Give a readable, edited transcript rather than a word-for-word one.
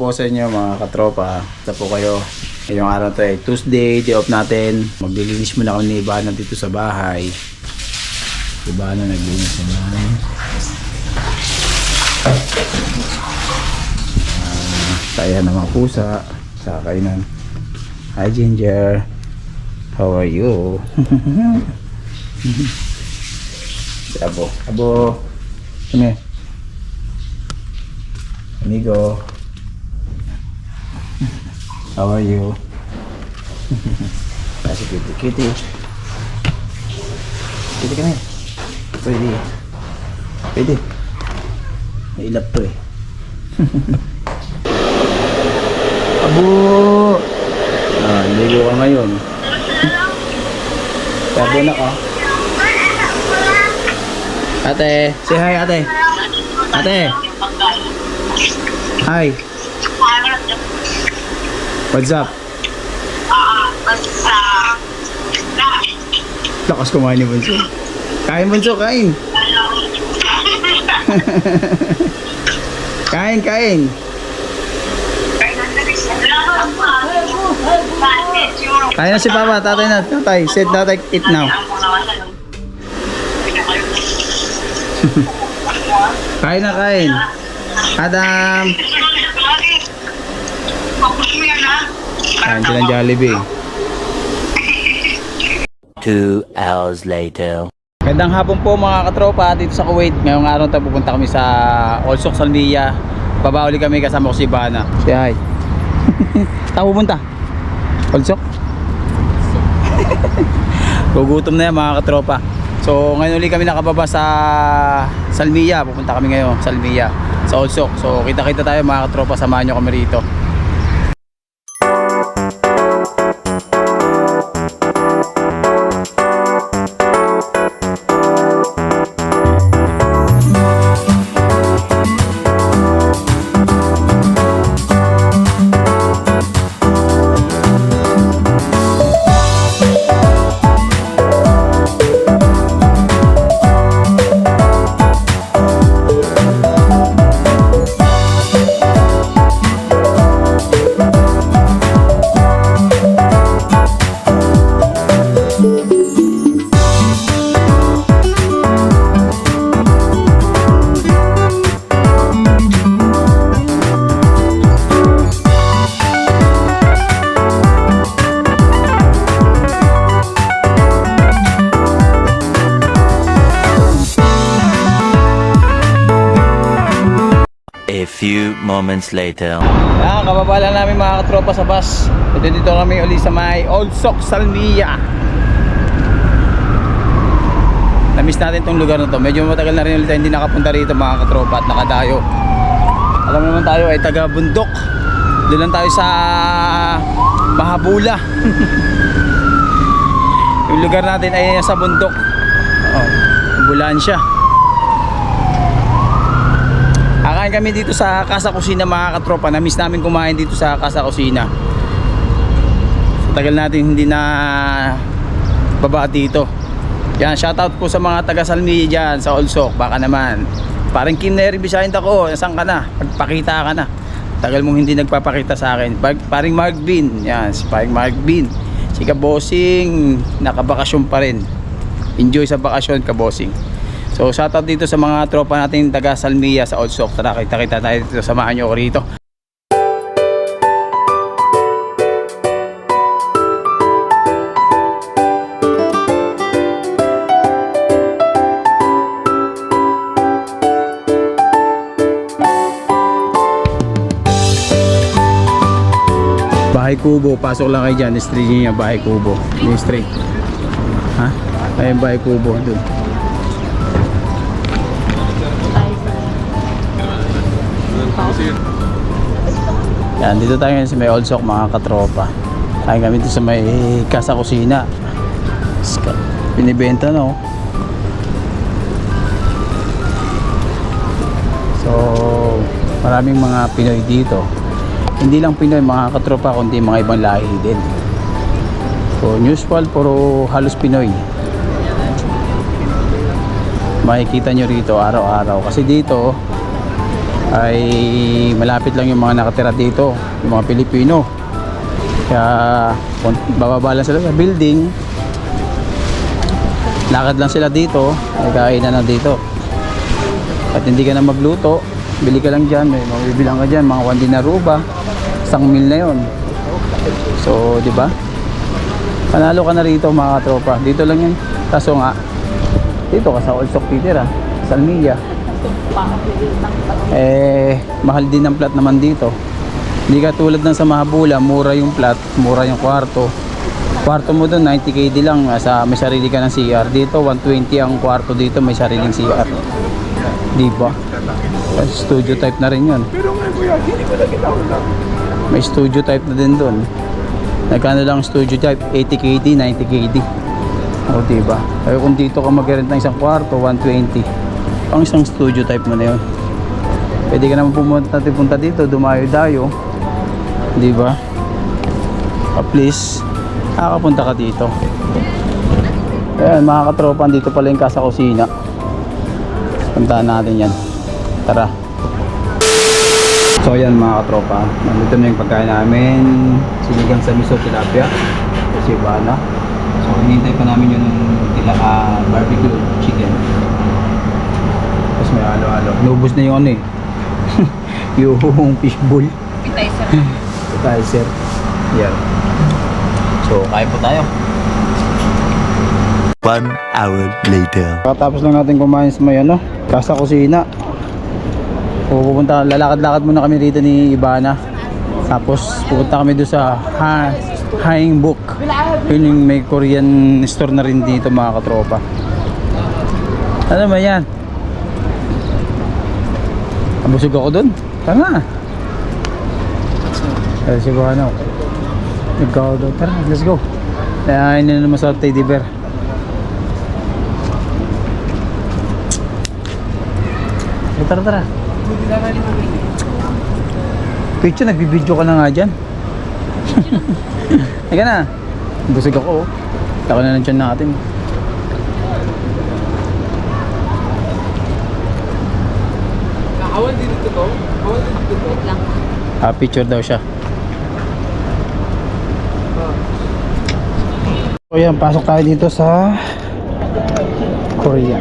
po sa inyo mga katropa. Ito po kayo. Ngayong araw to ay Tuesday, day off natin. Maglilinis muna kami ni Ivana dito sa bahay. Ivana naglinis sa bahay. Tayo ng mga pusa sa kainan. Hi Ginger, how are you? Si Abo, come here. Amigo, how are you? Kasi kitty ka na. Pwede nailap to eh. Abo, ligo ka ngayon. Abo na ka. Ate, say hi ate. Ate, hi. What's up? Lakas kumain ni Bunso. Kain Bunso, kain. Kain. Kain na si Papa, tatay na. Tatay, said tatay, eat now. Kain na, kain. Adam. Kain silang Jollibee. 2 hours later. Gandang hapon po mga katropa dito sa Kuwait. Ngayong araw tayo pupunta kami sa Olsok Salmiya. Baba uli kami kasama ko si Ivana. Say hi. Tayo pupunta? Olsok? Gugutom na yan mga katropa. So ngayon uli kami nakababa sa Salmiya. Pupunta kami ngayon sa Salmiya, sa Olsok. So kita-kita tayo mga katropa. Samahan nyo kami rito. A few moments later. Kababa lang namin mga katropa sa bus. Dito kami uli sa may Olsok Salmiya. Namiss natin tong lugar na to. Medyo matagal na rin ulit hindi nakapunta rito mga katropa at nakadayo. Alam naman tayo ay taga bundok. Doon lang tayo sa Mahabula. Yung lugar natin ay sa bundok. Ambulansya. Kakain kami dito sa Casa Kusina mga katropa. Na-miss namin kumain dito sa Casa Kusina. So, tagal natin hindi na baba dito. Yan, shoutout po sa mga taga Salmiya dyan sa Olsok. Baka naman parang Kim na rebisahin ako. Nasaan ka na? Pagpakita ka na. Tagal mong hindi nagpapakita sa akin. Paring Mark Bean. Yan, si paring Mark Bean. Si Kabosing nakabakasyon pa rin. Enjoy sa bakasyon Kabosing. So shoutout dito sa mga tropa natin taga Salmiya sa Olsok. Tara, kita-kita tayo dito. Samahan nyo ako rito. Bahay Kubo, pasok lang kayo dyan. Street niya, Bahay Kubo. Yung street. Ha? Ayun, Bahay Kubo. Doon. Yan, dito tayo ngayon sa may Olsok mga katropa. Kain kami dito sa may Casa Kusina. Pinibenta no. So maraming mga Pinoy dito. Hindi lang Pinoy mga katropa, kundi mga ibang lahi din. So usual, puro halos Pinoy. Makikita nyo rito araw-araw. Kasi dito ay malapit lang yung mga nakatira dito, yung mga Pilipino. Kaya bababa lang sila sa building, lakad lang sila dito, ay kainan na dito. At hindi ka na magluto, bili ka lang dyan, may mabibilang ka dyan, mga 1 dinaruba, isang meal na yon. So di ba, panalo ka na rito mga katropa. Dito lang yan, kaso nga dito ka sa Olsok titira, sa Almilla. Mahal din ang plat naman dito. Hindi ka tulad ng sa Mahabula, mura yung plat, mura yung kwarto. Kwarto mo doon 90 KD lang, may sarili ka ng CR. Dito 120 ang kwarto dito, may sariling CR. Di ba? Studio type na rin yun. May studio type na din doon. Nagkano lang studio type? 80 KD, 90 KD. O diba? Kaya kung dito ka mag-rent ng isang kwarto, 120. Pang isang studio type mo na yun. Pwede ka naman pumunta dito, dumayo-dayo. Diba? Please, nakakapunta ka dito. Ayan mga katropa, dito pala yung Casa Kusina. Puntaan natin yan. Tara. So ayan mga katropa, nandito na yung pagkain namin. Sinigang sa miso tilapia kasi bana. So hinihintay pa namin yung barbecue chicken. Tapos may halo-halo. Nubos na yung ano eh. Yung fishbowl. Appetizer. Yan. So kain po tayo. 1 hour later. Tapos lang natin kumain sa may ano, Casa Kusina. Pupunta, lalakad-lakad muna kami dito ni Ibana. Tapos pupunta kami doon sa Haing Book. Yun yung may Korean store na rin dito mga katropa. Ano ba yan? Abusog ako doon. Tara. Ay, si Ibana. Nagkaw doon. Tara, let's go. Kaya na naman sa teddy bear. Tara, tara. Picture, nagbibideo ka na nga dyan. Teka na. Busog ako. Taka na ng tiyan natin. Awan din ito to? Awan din ito to? Lang. Picture daw siya. So yan, pasok tayo dito sa Korea.